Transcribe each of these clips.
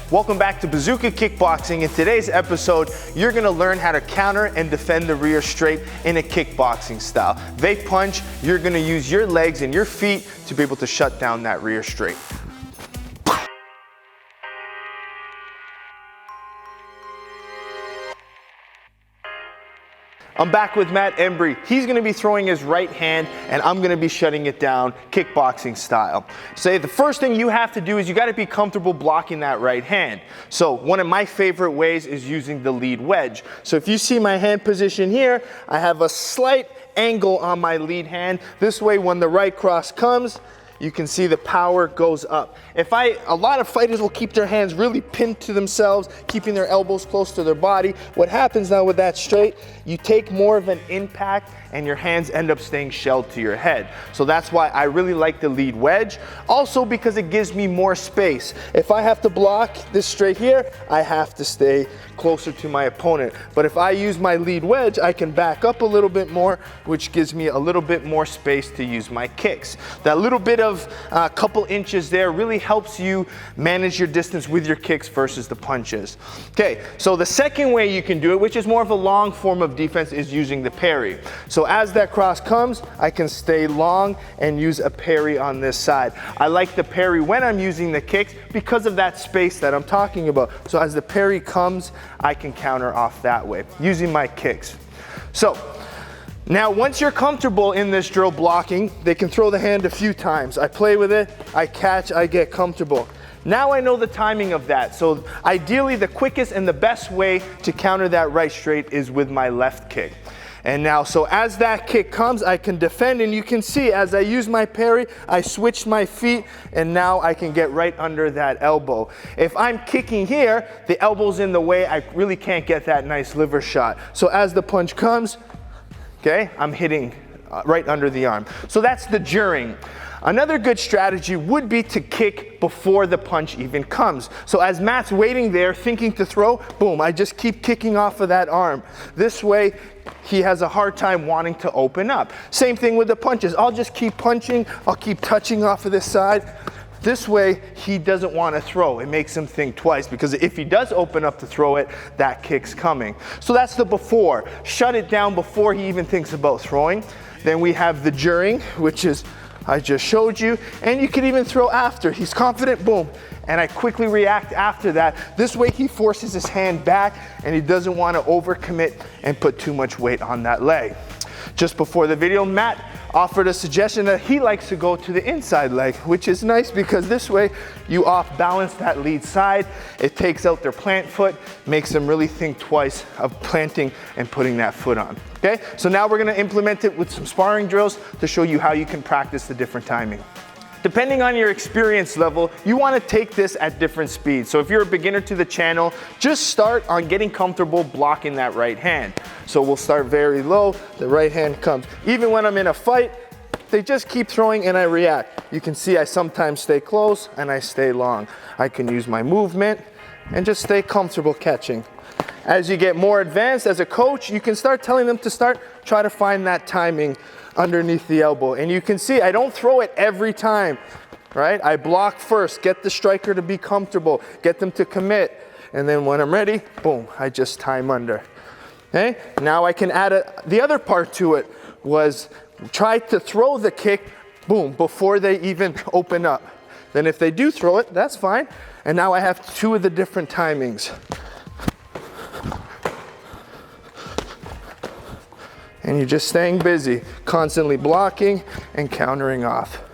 Welcome back to Bazooka Kickboxing. In today's episode, you're gonna learn how to counter and defend the rear straight in a kickboxing style. They punch, you're gonna use your legs and your feet to be able to shut down that rear straight. I'm back with Matt Embry. He's gonna be throwing his right hand and I'm gonna be shutting it down kickboxing style. So the first thing you have to do is you gotta be comfortable blocking that right hand. So one of my favorite ways is using the lead wedge. So if you see my hand position here, I have a slight angle on my lead hand. This way when the right cross comes, you can see the power goes up. A lot of fighters will keep their hands really pinned to themselves, keeping their elbows close to their body. What happens now with that straight, you take more of an impact and your hands end up staying shelled to your head. So that's why I really like the lead wedge. Also because it gives me more space. If I have to block this straight here, I have to stay closer to my opponent. But if I use my lead wedge, I can back up a little bit more, which gives me a little bit more space to use my kicks. That little bit of a couple inches there really helps you manage your distance with your kicks versus the punches. Okay, so the second way you can do it, which is more of a long form of defense, is using the parry. So as that cross comes, I can stay long and use a parry on this side. I like the parry when I'm using the kicks because of that space that I'm talking about. So as the parry comes, I can counter off that way using my kicks. So now once you're comfortable in this drill blocking, they can throw the hand a few times. I play with it, I catch, I get comfortable. Now I know the timing of that. So ideally the quickest and the best way to counter that right straight is with my left kick. And now, so as that kick comes, I can defend, and you can see as I use my parry, I switched my feet, and now I can get right under that elbow. If I'm kicking here, the elbow's in the way, I really can't get that nice liver shot. So as the punch comes, okay, I'm hitting right under the arm. So that's the during. Another good strategy would be to kick before the punch even comes. So as Matt's waiting there, thinking to throw, boom, I just keep kicking off of that arm. This way, he has a hard time wanting to open up. Same thing with the punches. I'll just keep punching, I'll keep touching off of this side. This way, he doesn't want to throw. It makes him think twice, because if he does open up to throw it, that kick's coming. So that's the before. Shut it down before he even thinks about throwing. Then we have the during, which is I just showed you, and you can even throw after. He's confident, boom, and I quickly react after that. This way he forces his hand back and he doesn't want to overcommit and put too much weight on that leg. Just before the video, Matt offered a suggestion that he likes to go to the inside leg, which is nice because this way you off balance that lead side. It takes out their plant foot, makes them really think twice of planting and putting that foot on. Okay, so now we're gonna implement it with some sparring drills to show you how you can practice the different timing. Depending on your experience level, you want to take this at different speeds. So if you're a beginner to the channel, just start on getting comfortable blocking that right hand. So we'll start very low, the right hand comes. Even when I'm in a fight, they just keep throwing and I react. You can see I sometimes stay close and I stay long. I can use my movement and just stay comfortable catching. As you get more advanced as a coach, you can start telling them to try to find that timing underneath the elbow. And you can see I don't throw it every time, right? I block first, get the striker to be comfortable, get them to commit. And then when I'm ready, boom, I just time under. Okay? Now I can add the other part to it was try to throw the kick, boom, before they even open up. Then if they do throw it, that's fine. And now I have two of the different timings. And you're just staying busy, constantly blocking and countering off.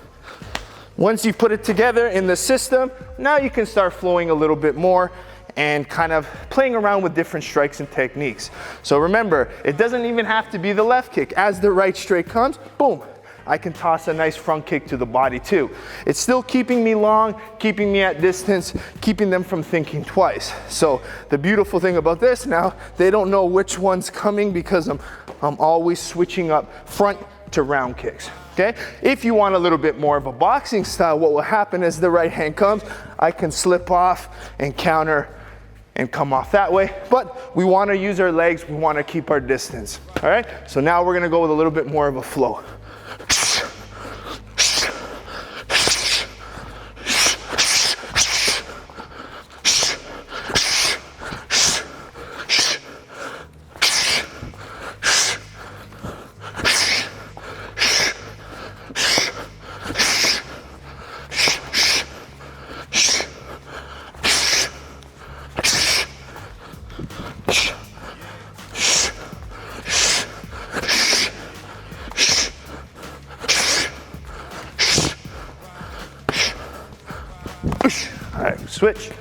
Once you put it together in the system, now you can start flowing a little bit more and kind of playing around with different strikes and techniques. So remember, it doesn't even have to be the left kick. As the right straight comes, boom, I can toss a nice front kick to the body too. It's still keeping me long, keeping me at distance, keeping them from thinking twice. So the beautiful thing about this now, they don't know which one's coming because I'm always switching up front to round kicks. Okay? If you want a little bit more of a boxing style, what will happen as the right hand comes, I can slip off and counter and come off that way. But we want to use our legs, we want to keep our distance. All right? So now we're going to go with a little bit more of a flow. Switch.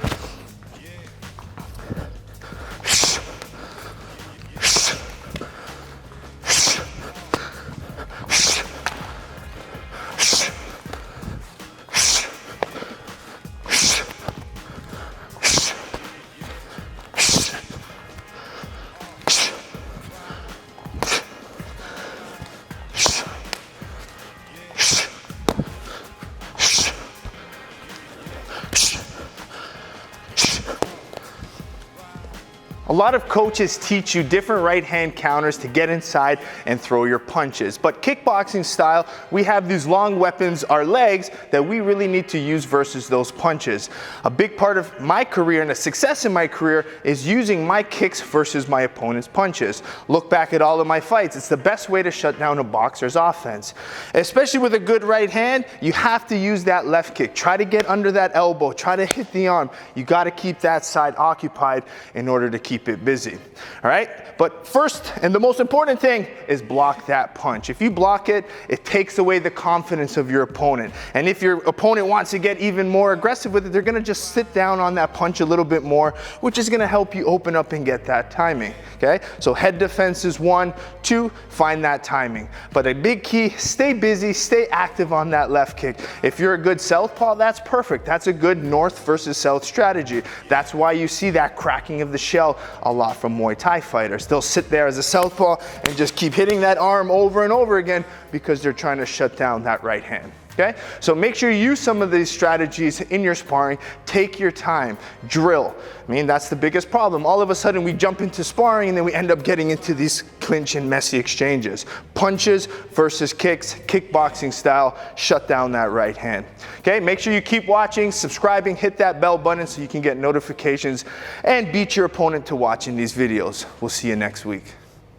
A lot of coaches teach you different right hand counters to get inside and throw your punches. But kickboxing style, we have these long weapons, our legs, that we really need to use versus those punches. A big part of my career and the success in my career is using my kicks versus my opponent's punches. Look back at all of my fights. It's the best way to shut down a boxer's offense. Especially with a good right hand, you have to use that left kick. Try to get under that elbow. Try to hit the arm. You got to keep that side occupied in order to keep it busy. All right? But first, and the most important thing, is block that punch. If you block it, it takes away the confidence of your opponent. And if your opponent wants to get even more aggressive with it, they're going to just sit down on that punch a little bit more, which is going to help you open up and get that timing. Okay? So head defense is 1, 2, find that timing. But a big key, stay busy, stay active on that left kick. If you're a good southpaw, that's perfect. That's a good north versus south strategy. That's why you see that cracking of the shell a lot from Muay Thai fighters. They'll sit there as a southpaw and just keep hitting that arm over and over again because they're trying to shut down that right hand. Okay? So make sure you use some of these strategies in your sparring. Take your time. Drill. I mean, that's the biggest problem. All of a sudden we jump into sparring and then we end up getting into these clinch and messy exchanges. Punches versus kicks, kickboxing style, shut down that right hand. Okay? Make sure you keep watching, subscribing, hit that bell button so you can get notifications and beat your opponent to watching these videos. We'll see you next week.